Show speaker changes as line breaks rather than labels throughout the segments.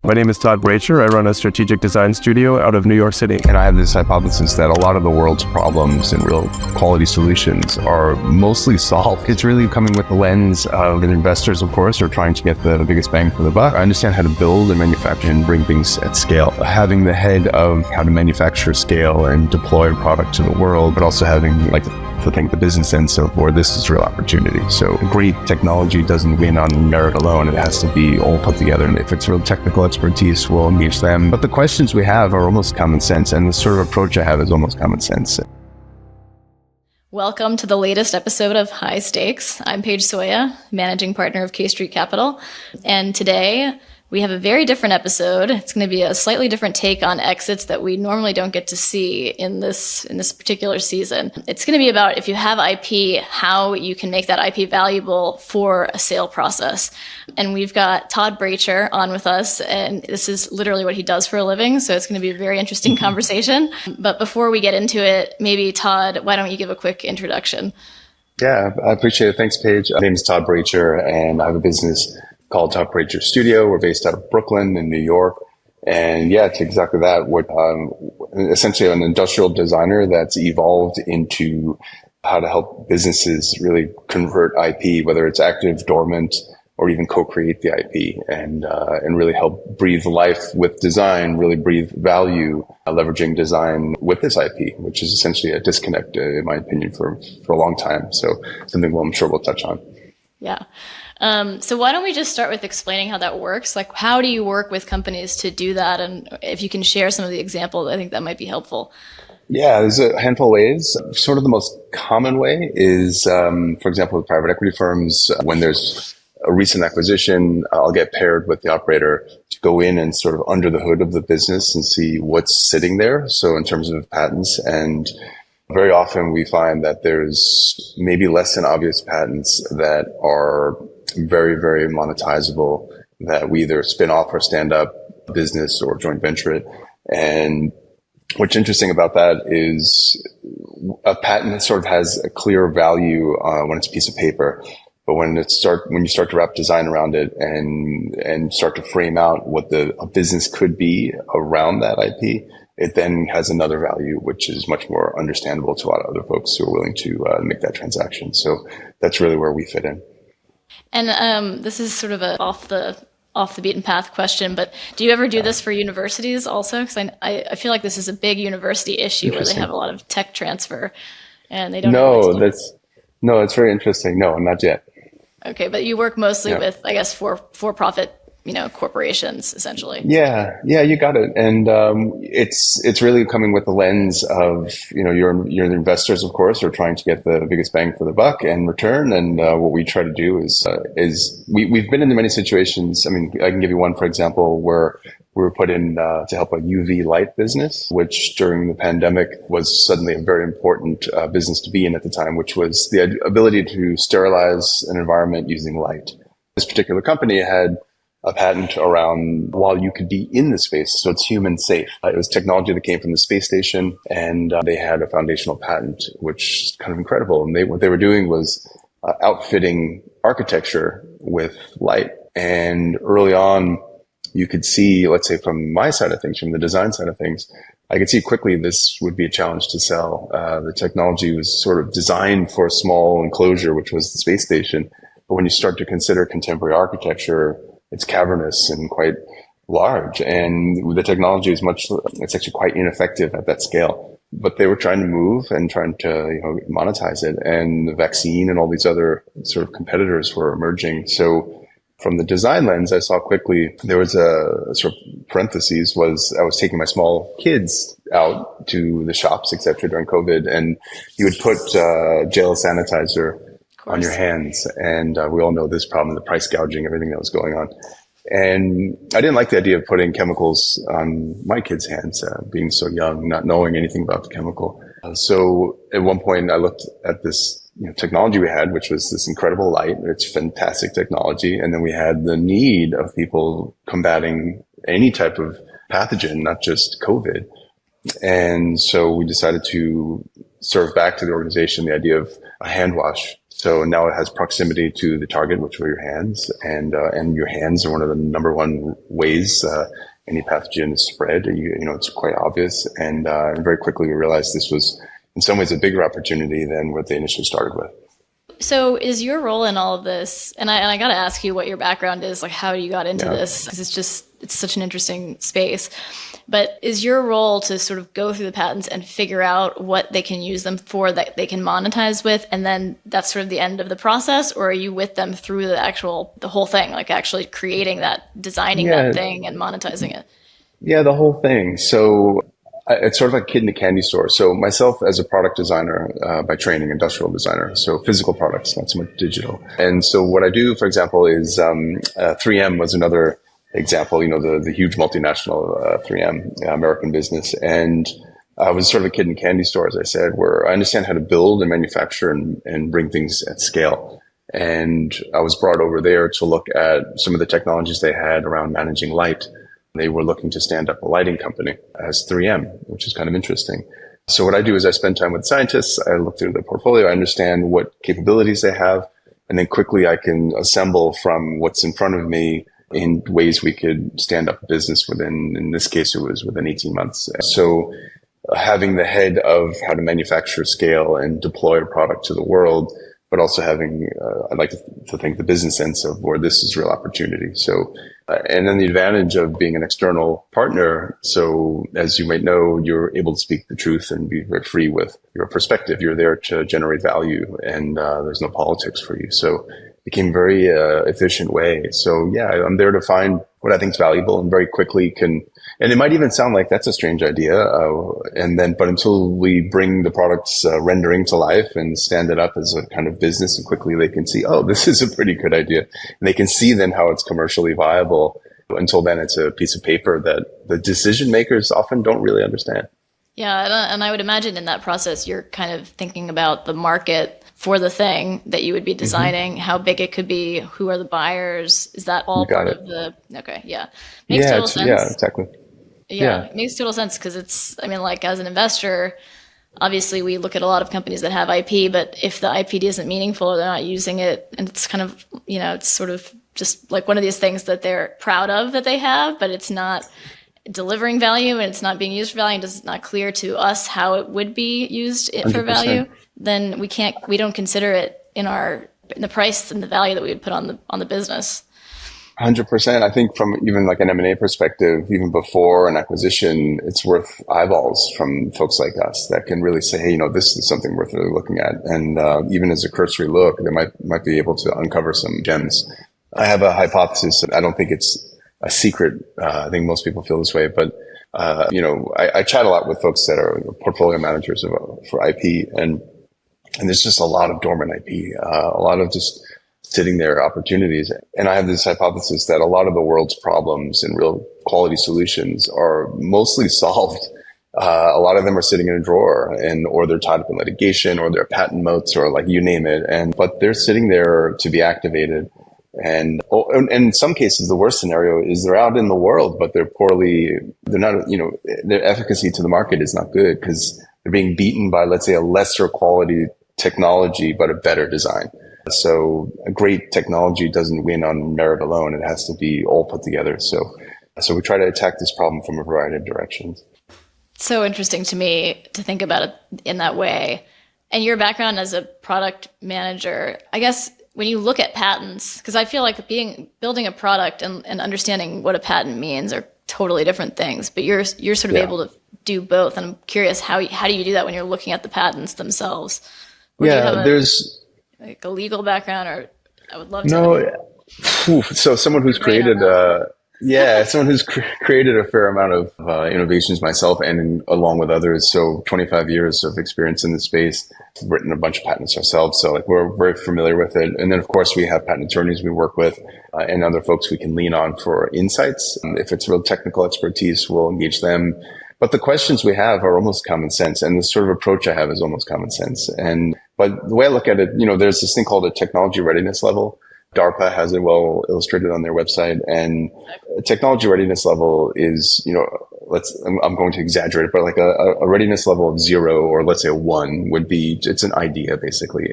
My name is Todd Bracher. I run a strategic design studio out of New York City.
And I have this hypothesis that a lot of the world's problems and real quality solutions are mostly solved. It's really coming with the lens of investors, of course, are trying to get the biggest bang for the buck. I understand how to build and manufacture and bring things at scale. Having the head of how to manufacture, scale, and deploy a product to the world, but also having to think the business sense of where this is real opportunity. So great technology doesn't win on merit alone. It has to be all put together. And if it's real technical expertise, we'll engage them. But the questions we have are almost common sense. And the sort of approach I have is almost common sense.
Welcome to the latest episode of High Stakes. I'm Paige Soya, managing partner of K Street Capital. And today we have a very different episode. It's going to be a slightly different take on exits that we normally don't get to see in this particular season. It's going to be about if you have IP, how you can make that IP valuable for a sale process. And we've got Todd Bracher on with us, and this is literally what he does for a living. So it's going to be a very interesting conversation. But before we get into it, maybe Todd, why don't you give a quick introduction?
Yeah, I appreciate it. Thanks, Paige. My name is Todd Bracher, and I have a business called Todd Bracher Studio. We're based out of Brooklyn in New York. And yeah, it's exactly that. What essentially an industrial designer that's evolved into how to help businesses really convert IP, whether it's active, dormant, or even co-create the IP and really help breathe life with design, really breathe value, leveraging design with this IP, which is essentially a disconnect, in my opinion, for a long time. So something I'm sure we'll touch on.
Yeah. So why don't we just start with explaining how that works? Like, how do you work with companies to do that? And if you can share some of the examples, I think that might be helpful. Yeah,
there's a handful of ways. Sort of the most common way is, for example, with private equity firms, when there's a recent acquisition, I'll get paired with the operator to go in and sort of under the hood of the business and see what's sitting there. So in terms of patents, and very often we find that there's maybe less than obvious patents that are very, very monetizable that we either spin off or stand up business or joint venture it. And what's interesting about that is a patent sort of has a clear value when it's a piece of paper. But when you start to wrap design around it and start to frame out what a business could be around that IP, it then has another value, which is much more understandable to a lot of other folks who are willing to make that transaction. So that's really where we fit in.
And this is sort of a off the beaten path question, but do you ever do this for universities also? Because I feel like this is a big university issue where they have a lot of tech transfer, and they don't.
No, it's very interesting. No, not yet.
Okay, but you work mostly with, I guess, for-profit, corporations, essentially.
Yeah, you got it. And it's really coming with the lens of, your investors, of course, are trying to get the biggest bang for the buck and return. And what we try to do is we've been in many situations. I mean, I can give you one, for example, where we were put in to help a UV light business, which during the pandemic was suddenly a very important business to be in at the time, which was the ability to sterilize an environment using light. This particular company had a patent around while you could be in the space, so it's human safe. It was technology that came from the space station, and they had a foundational patent, which is kind of incredible. And what they were doing was outfitting architecture with light. And early on, you could see, let's say from my side of things, from the design side of things, I could see quickly this would be a challenge to sell. The technology was sort of designed for a small enclosure, which was the space station. But when you start to consider contemporary architecture, it's cavernous and quite large. And the technology is it's actually quite ineffective at that scale. But they were trying to move and trying to, monetize it. And the vaccine and all these other sort of competitors were emerging. So from the design lens, I saw quickly there was a sort of parentheses was I was taking my small kids out to the shops, et cetera, during COVID. And you would put gel sanitizer on your hands. And we all know this problem, the price gouging, everything that was going on. And I didn't like the idea of putting chemicals on my kids' hands, being so young, not knowing anything about the chemical. So at one point I looked at this technology we had, which was this incredible light. It's fantastic technology. And then we had the need of people combating any type of pathogen, not just COVID. And so we decided to serve back to the organization the idea of a hand wash. So now it has proximity to the target, which were your hands, and your hands are one of the number one ways any pathogen is spread. It's quite obvious, and very quickly we realized this was in some ways a bigger opportunity than what they initially started with.
So is your role in all of this, and I got to ask you what your background is, like how you got into this, because it's such an interesting space. But is your role to sort of go through the patents and figure out what they can use them for that they can monetize with, and then that's sort of the end of the process? Or are you with them through the whole thing, like actually creating that, designing that thing and monetizing it?
Yeah, the whole thing. So it's sort of like a kid in a candy store. So myself as a product designer by training, industrial designer, so physical products, not so much digital. And so what I do, for example, is 3M was another example, the huge multinational 3M American business. And I was sort of a kid in a candy store, as I said, where I understand how to build and manufacture and bring things at scale. And I was brought over there to look at some of the technologies they had around managing light. They were looking to stand up a lighting company as 3M, which is kind of interesting. So what I do is I spend time with scientists. I look through their portfolio. I understand what capabilities they have. And then quickly I can assemble from what's in front of me in ways we could stand up a business within, in this case, it was within 18 months. So having the head of how to manufacture, scale, and deploy a product to the world, but also having, I'd like to think, the business sense of where this is real opportunity. So, and then the advantage of being an external partner. So as you might know, you're able to speak the truth and be very free with your perspective. You're there to generate value, and there's no politics for you. So it became a very efficient way. So yeah, I'm there to find what I think is valuable and very quickly can, and it might even sound like that's a strange idea. But until we bring the product's rendering to life and stand it up as a kind of business, and quickly they can see, oh, this is a pretty good idea. And they can see then how it's commercially viable. Until then, it's a piece of paper that the decision makers often don't really understand.
Yeah. And I would imagine in that process, you're kind of thinking about the market for the thing that you would be designing, how big it could be, who are the buyers. Is that all part of the, okay. Yeah. Makes total sense.
Yeah, exactly.
Yeah, it makes total sense because as an investor, obviously we look at a lot of companies that have IP, but if the IP isn't meaningful or they're not using it, and it's kind of, it's sort of just like one of these things that they're proud of that they have, but it's not delivering value and it's not being used for value, and it's not clear to us how it would be used for value, then we don't consider it in the price and the value that we would put on the business.
100%. I think from even like an M&A perspective, even before an acquisition, it's worth eyeballs from folks like us that can really say, hey, this is something worth really looking at. And even as a cursory look, they might be able to uncover some gems. I have a hypothesis. I don't think it's a secret. I think most people feel this way, but I chat a lot with folks that are portfolio managers for IP, and there's just a lot of dormant IP, a lot of just sitting there opportunities. And I have this hypothesis that a lot of the world's problems and real quality solutions are mostly solved. A lot of them are sitting in a drawer or they're tied up in litigation or they're patent moats or like you name it. But they're sitting there to be activated. And in some cases, the worst scenario is they're out in the world, but they're not, their efficacy to the market is not good because they're being beaten by, let's say, a lesser quality technology, but a better design. So a great technology doesn't win on merit alone. It has to be all put together. So we try to attack this problem from a variety of directions.
So interesting to me to think about it in that way. And your background as a product manager, I guess when you look at patents, because I feel like building a product and understanding what a patent means are totally different things, but you're sort of able to do both. And I'm curious, how do you do that when you're looking at the patents themselves? Or do you have there's like a legal background, or I would love to.
No, so someone who's created, someone who's created a fair amount of innovations myself, and along with others. So 25 years of experience in the space. We've written a bunch of patents ourselves, so we're very familiar with it. And then of course we have patent attorneys we work with, and other folks we can lean on for insights. If it's real technical expertise, we'll engage them. But the questions we have are almost common sense, and the sort of approach I have is almost common sense. But the way I look at it, there's this thing called a technology readiness level. DARPA has it well illustrated on their website, and a technology readiness level is, I'm going to exaggerate it, but like a readiness level of 0 or let's say a 1 would be, it's an idea basically.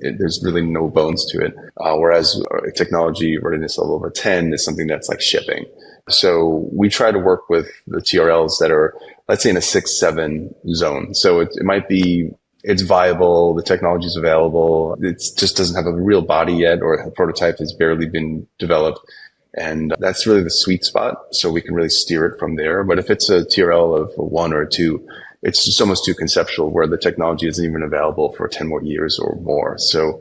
There's really no bones to it. Whereas a technology readiness level of a 10 is something that's like shipping. So we try to work with the TRLs that are, let's say, in a 6-7 zone. So it might be, it's viable, the technology is available, it just doesn't have a real body yet, or a prototype has barely been developed. And that's really the sweet spot. So we can really steer it from there. But if it's a TRL of a 1 or a 2, it's just almost too conceptual where the technology isn't even available for 10 more years or more. So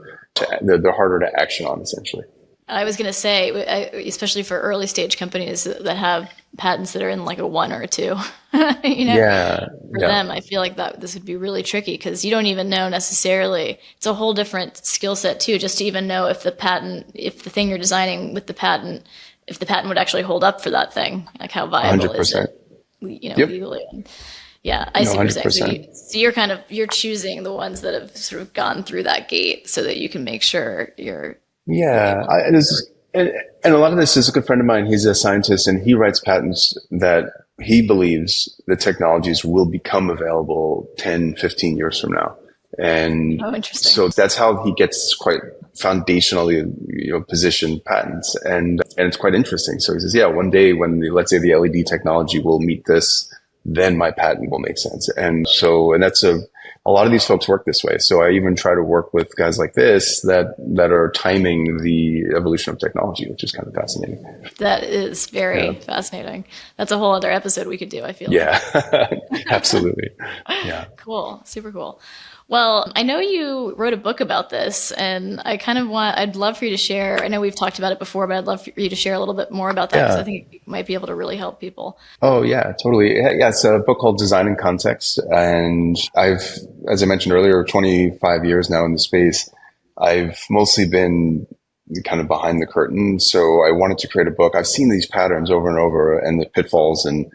they're harder to action on, essentially.
I was going to say, especially for early stage companies that have patents that are in like a 1 or a 2, for them, I feel like this would be really tricky because you don't even know necessarily. It's a whole different skill set too, just to even know if the thing you're designing with the patent, if the patent would actually hold up for that thing, like how viable
100%.
is it, legally. Yeah, I see what you're saying. So you're choosing the ones that have sort of gone through that gate so that you can make sure you're.
Yeah, and a lot of this is a good friend of mine. He's a scientist and he writes patents that he believes the technologies will become available 10, 15 years from now. And
interesting.
So that's how he gets quite foundationally, positioned patents. And it's quite interesting. So he says, yeah, one day when let's say the LED technology will meet this, then my patent will make sense. And that's a lot of these folks work this way. So I even try to work with guys like this that are timing the evolution of technology, which is kind of fascinating.
That is very fascinating. That's a whole other episode we could do, I feel.
Yeah, absolutely. Yeah.
Cool. Super cool. Well, I know you wrote a book about this, and I'd love for you to share. I know we've talked about it before, but I'd love for you to share a little bit more about that because I think it might be able to really help people.
Oh, yeah, totally. Yeah, it's a book called Design in Context. And I've, as I mentioned earlier, 25 years now in the space. I've mostly been kind of behind the curtain. So I wanted to create a book. I've seen these patterns over and over and the pitfalls, and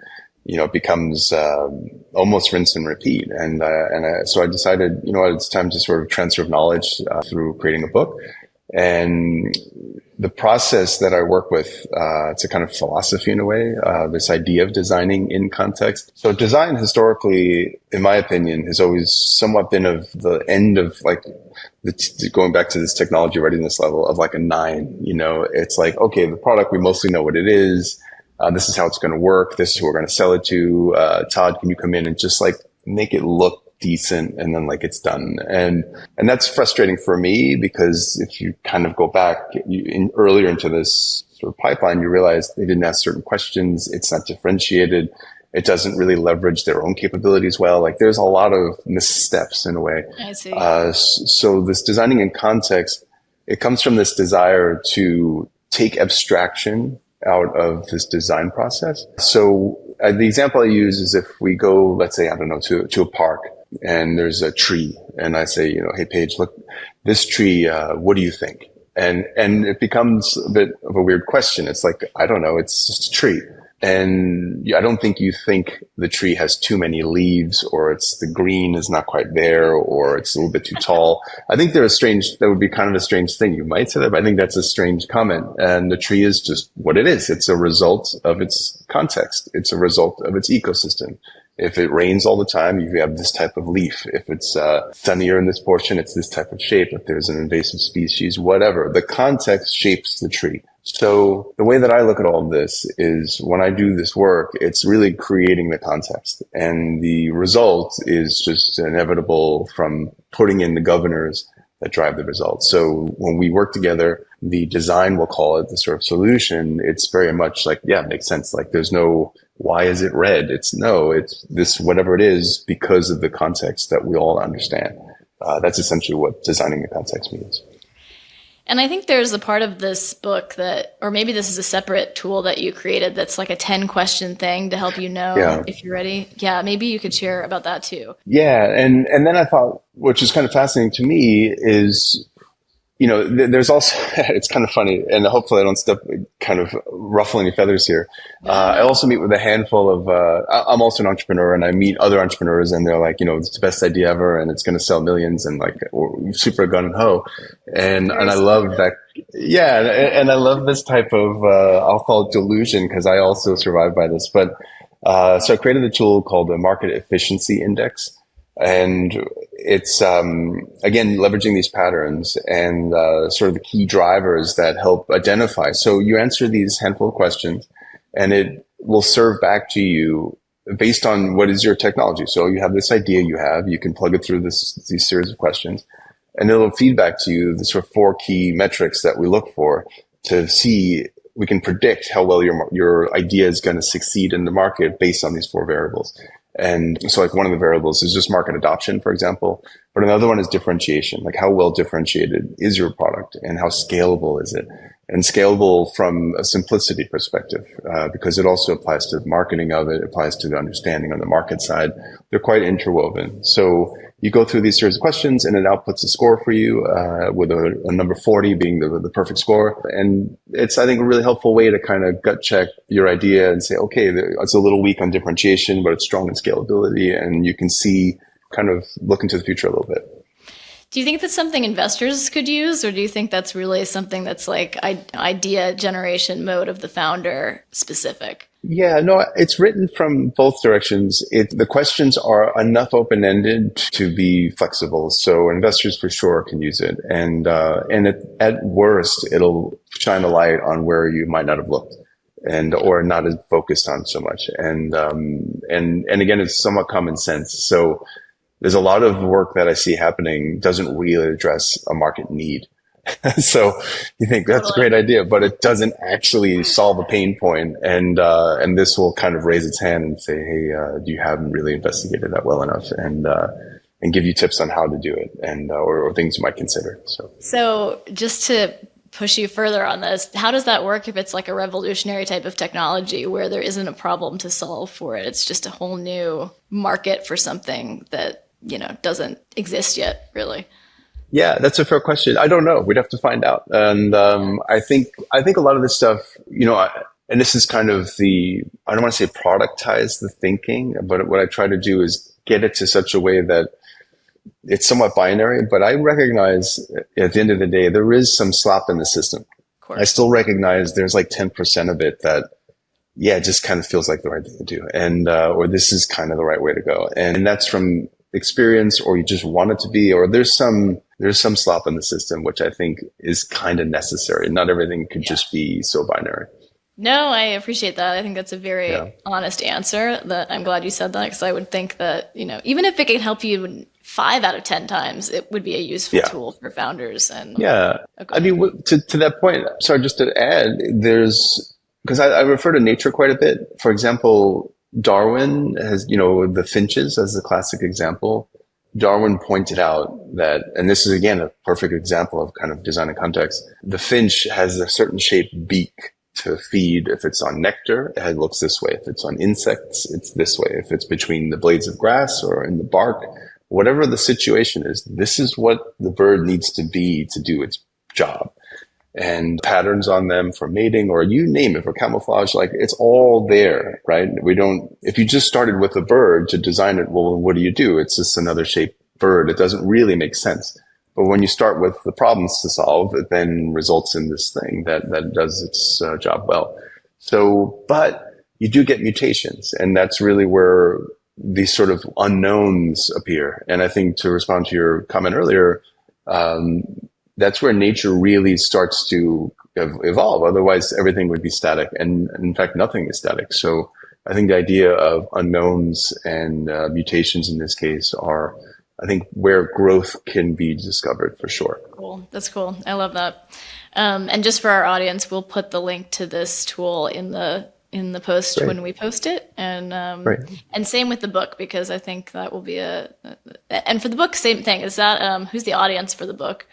it becomes almost rinse and repeat. So I decided, it's time to sort of transfer knowledge through creating a book. And the process that I work with, it's a kind of philosophy in a way, this idea of designing in context. So design historically, in my opinion, has always somewhat been of the end of like, going back to this technology readiness level of like a 9, it's like, okay, the product, we mostly know what it is. This is how it's going to work. This is who we're going to sell it to. Todd, can you come in and just like make it look decent, and then like it's done. And that's frustrating for me because if you kind of go back earlier into this sort of pipeline, you realize they didn't ask certain questions. It's not differentiated. It doesn't really leverage their own capabilities well. Like there's a lot of missteps in a way.
I see.
So this designing in context, it comes from this desire to take abstraction out of this design process. So the example I use is if we go, let's say, I don't know, to a park and there's a tree and I say, hey, Paige, look, this tree, what do you think? And it becomes a bit of a weird question. It's like, I don't know, it's just a tree. And I don't think you think the tree has too many leaves, or the green is not quite there, or it's a little bit too tall. I think that would be kind of a strange thing. You might say that, but I think that's a strange comment. And the tree is just what it is. It's a result of its context. It's a result of its ecosystem. If it rains all the time, you have this type of leaf. If it's sunnier in this portion, it's this type of shape. If there's an invasive species, whatever, the context shapes the tree. So the way that I look at all of this is when I do this work, it's really creating the context, and the result is just inevitable from putting in the governors that drive the results. So when we work together, the design, we'll call it, the sort of solution, it's very much like, yeah, it makes sense. Like there's no, why is it red? It's this, whatever it is, because of the context that we all understand. That's essentially what designing the context means.
And I think there's a part of this book that, or maybe this is a separate tool that you created that's like a 10-question thing to help you know if you're ready. Yeah, maybe you could share about that too.
Yeah, and then I thought, which is kind of fascinating to me, is there's also, it's kind of funny, and hopefully I don't step kind of ruffle any feathers here. I also meet with a handful of, I'm also an entrepreneur, and I meet other entrepreneurs, and they're like, it's the best idea ever, and it's going to sell millions, and like, super gun and ho. And I love that. Yeah. And I love this type of, I'll call it delusion, because I also survive by this. But So I created a tool called the Market Efficiency Index. And it's, again, leveraging these patterns and sort of the key drivers that help identify. So you answer these handful of questions and it will serve back to you based on what is your technology. So you have this idea you can plug it through these series of questions and it'll feed back to you the sort of 4 key metrics that we look for to see. We can predict how well your idea is going to succeed in the market based on these 4 variables. And so like one of the variables is just market adoption, for example, but another one is differentiation, like how well differentiated is your product and how scalable is it? And scalable from a simplicity perspective, because it also applies to the marketing of it, applies to the understanding on the market side. They're quite interwoven. So you go through these series of questions and it outputs a score for you, with a number 40 being the perfect score. And it's, I think, a really helpful way to kind of gut check your idea and say, okay, it's a little weak on differentiation, but it's strong in scalability. And you can see, kind of look into the future a little bit.
Do you think that's something investors could use, or do you think that's really something that's like idea generation mode of the founder specific?
Yeah, no, it's written from both directions. The questions are enough open-ended to be flexible, so investors for sure can use it. And at worst, it'll shine a light on where you might not have looked, or not as focused on so much. And again, it's somewhat common sense. So there's a lot of work that I see happening doesn't really address a market need. So you think that's a great idea, but it doesn't actually solve a pain point. And this will kind of raise its hand and say, hey, you haven't really investigated that well enough, and give you tips on how to do it or things you might consider. So
just to push you further on this, how does that work if it's like a revolutionary type of technology where there isn't a problem to solve for it? It's just a whole new market for something that, doesn't exist yet, really.
Yeah, that's a fair question. I don't know. We'd have to find out. And I think a lot of this stuff, and this is kind of I don't want to say productize the thinking, but what I try to do is get it to such a way that it's somewhat binary. But I recognize at the end of the day, there is some slop in the system. I still recognize there's like 10% of it that, it just kind of feels like the right thing to do. And, or this is kind of the right way to go. And that's from experience, or you just want it to be, or there's some slop in the system, which I think is kind of necessary. Not everything could just be so binary.
No, I appreciate that. I think that's a very honest answer. That I'm glad you said that, because I would think that, even if it could help you 5 out of 10 times, it would be a useful tool for founders. And I mean, to that point, sorry, just to add, because I refer to nature quite a bit. For example, Darwin has, the finches as the classic example. Darwin pointed out that, and this is again a perfect example of kind of design and context, the finch has a certain shaped beak to feed. If it's on nectar, it looks this way. If it's on insects, it's this way. If it's between the blades of grass or in the bark, whatever the situation is, this is what the bird needs to be to do its job. And patterns on them for mating, or you name it, for camouflage, like it's all there, right? If you just started with a bird to design it, well, what do? It's just another shaped bird. It doesn't really make sense. But when you start with the problems to solve, it then results in this thing that does its job well. So, but you do get mutations, and that's really where these sort of unknowns appear. And I think, to respond to your comment earlier, that's where nature really starts to evolve. Otherwise, everything would be static. And in fact, nothing is static. So I think the idea of unknowns and mutations in this case are, I think, where growth can be discovered for sure. Cool. That's cool. I love that. And just for our audience, we'll put the link to this tool in the post when we post it. And and same with the book, because I think that will be and for the book, same thing. Is that who's the audience for the book?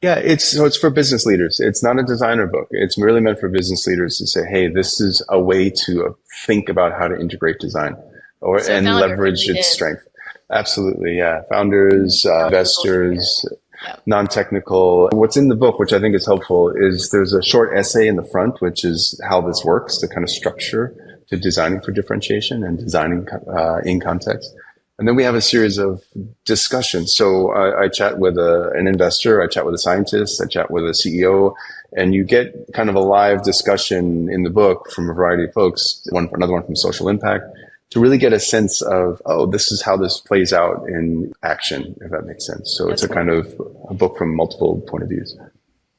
Yeah, it's for business leaders. It's not a designer book. It's merely meant for business leaders to say, hey, this is a way to think about how to integrate design and leverage its strength. Absolutely, yeah. Founders, investors, non-technical. What's in the book, which I think is helpful, is there's a short essay in the front, which is how this works, the kind of structure to designing for differentiation and designing in context. And then we have a series of discussions. So I chat with an investor, I chat with a scientist, I chat with a CEO, and you get kind of a live discussion in the book from a variety of folks, another one from social impact, to really get a sense of, oh, this is how this plays out in action, if that makes sense. So it's a kind of a book from multiple point of views.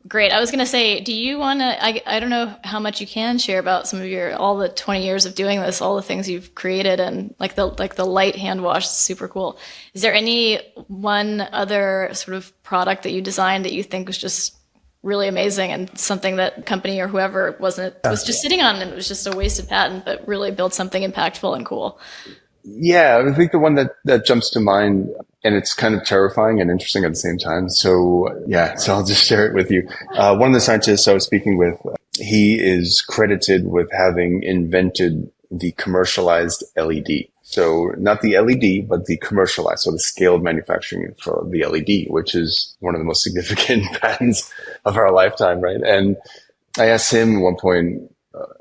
Great. I was going to say, do you want to, I don't know how much you can share about some of all the 20 years of doing this, all the things you've created, and like the light hand wash is super cool. Is there any one other sort of product that you designed that you think was just really amazing and something that company or whoever was just sitting on and it was just a wasted patent, but really built something impactful and cool?
Yeah, I think the one that jumps to mind, and it's kind of terrifying and interesting at the same time. So I'll just share it with you. One of the scientists I was speaking with, he is credited with having invented the commercialized LED. So not the LED, but the commercialized, so the scaled manufacturing for the LED, which is one of the most significant patents of our lifetime, right? And I asked him at one point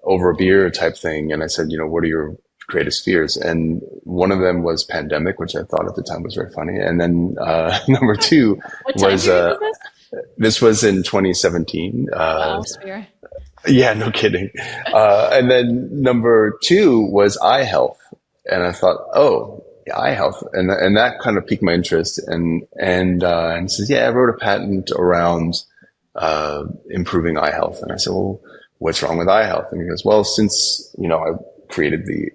over a beer type thing, and I said, what are your greatest fears? And one of them was pandemic, which I thought at the time was very funny. And then number two was this was in 2017.
Wow,
yeah, no kidding. And then number two was eye health. And I thought, oh, eye health. And that kind of piqued my interest. And he says, yeah, I wrote a patent around improving eye health. And I said, well, what's wrong with eye health? And he goes, well, since, I created the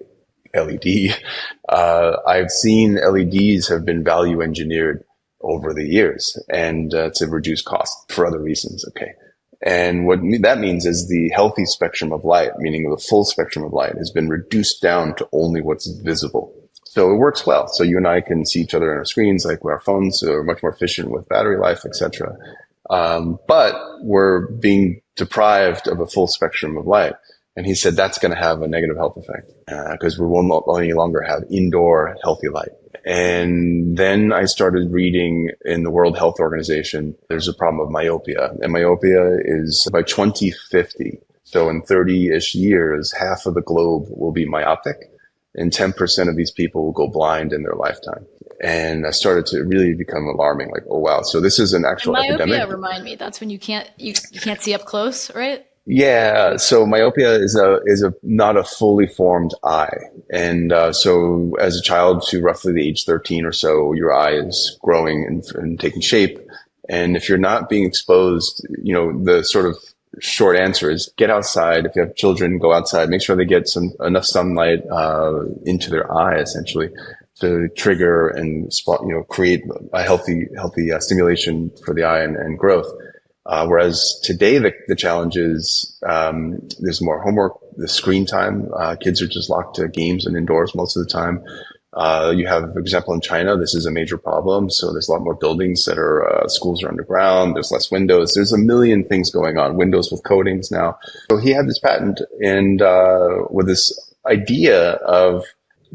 LED, I've seen LEDs have been value engineered over the years and to reduce cost for other reasons. Okay. And what that means is the healthy spectrum of light, meaning the full spectrum of light, has been reduced down to only what's visible. So it works well. So you and I can see each other on our screens, like with our phones, so we're much more efficient with battery life, etc. But we're being deprived of a full spectrum of light. And he said that's going to have a negative health effect because we will not any longer have indoor healthy light. And then I started reading in the World Health Organization, there's a problem of myopia. And myopia is by 2050. So in 30-ish years, half of the globe will be myopic and 10% of these people will go blind in their lifetime. And I started to really become alarming, like, oh, wow. So this is an actual epidemic.
Myopia, remind me, that's when you can't see up close, right?
Yeah, so myopia is not a fully formed eye, and so as a child to roughly the age 13 or so, your eye is growing and taking shape, and if you're not being exposed, the sort of short answer is get outside. If you have children, go outside. Make sure they get enough sunlight into their eye, essentially, to trigger and create a healthy stimulation for the eye and growth. Whereas today, the challenge is there's more homework, the screen time. Kids are just locked to games and indoors most of the time. You have, for example, in China, this is a major problem. So there's a lot more buildings that are schools are underground. There's less windows. There's a million things going on. Windows with coatings now. So he had this patent and with this idea of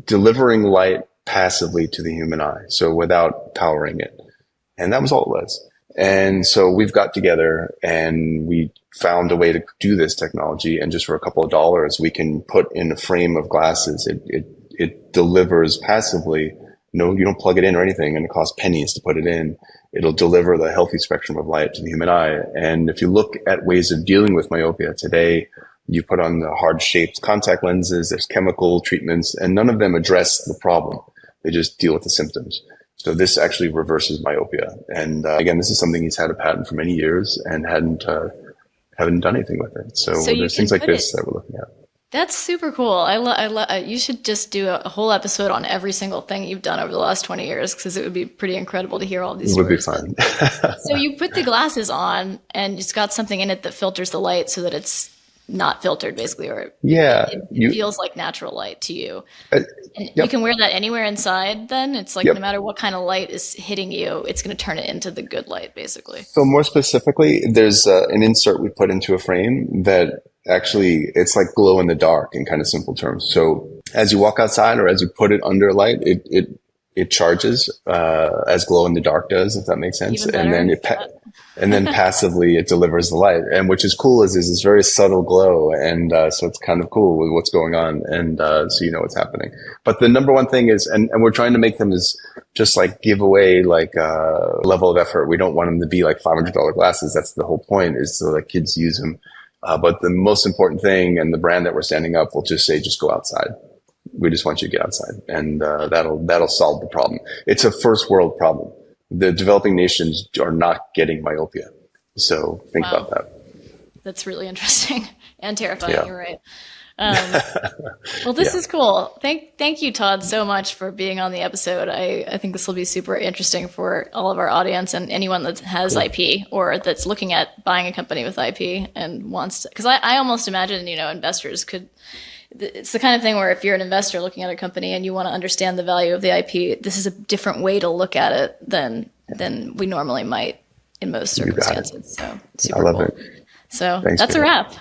delivering light passively to the human eye, so without powering it. And that was all it was. And so we've got together and we found a way to do this technology. And just for a couple of dollars, we can put in a frame of glasses. It delivers passively. No, you don't plug it in or anything, and it costs pennies to put it in. It'll deliver the healthy spectrum of light to the human eye. And if you look at ways of dealing with myopia today, you put on the hard shaped contact lenses, there's chemical treatments, and none of them address the problem. They just deal with the symptoms. So this actually reverses myopia. And again, this is something he's had a patent for many years and haven't done anything with it. So there's things like this that we're looking at.
That's super cool. You should just do a whole episode on every single thing you've done over the last 20 years, because it would be pretty incredible to hear all these stories.
It would be fun.
So you put the glasses on and it's got something in it that filters the light so that it's not filtered, basically, or it feels like natural light to you. And you can wear that anywhere inside then? It's like no matter what kind of light is hitting you, it's going to turn it into the good light, basically.
So more specifically, there's an insert we put into a frame that actually, it's like glow in the dark in kind of simple terms. So as you walk outside or as you put it under light, it charges as glow in the dark does, if that makes sense. And then and then passively it delivers the light. And which is cool is this very subtle glow, and so it's kind of cool with what's going on, and so you know what's happening. But the number one thing is, and we're trying to make them is just like give away like a level of effort. We don't want them to be like $500 glasses. That's the whole point, is so that kids use them. But the most important thing, and the brand that we're standing up, will just say, just go outside. We just want you to get outside, and that'll solve the problem. It's a first world problem. The developing nations are not getting myopia, so think about that.
That's really interesting and terrifying.
Yeah.
You're right. Well, this is cool. Thank you, Todd, so much for being on the episode. I think this will be super interesting for all of our audience and anyone that has IP or that's looking at buying a company with IP and wants to. Because I almost imagine, investors could. It's the kind of thing where if you're an investor looking at a company and you want to understand the value of the IP, this is a different way to look at it than we normally might in most circumstances. So super
I love
cool.
it.
So
Thanks,
that's a wrap.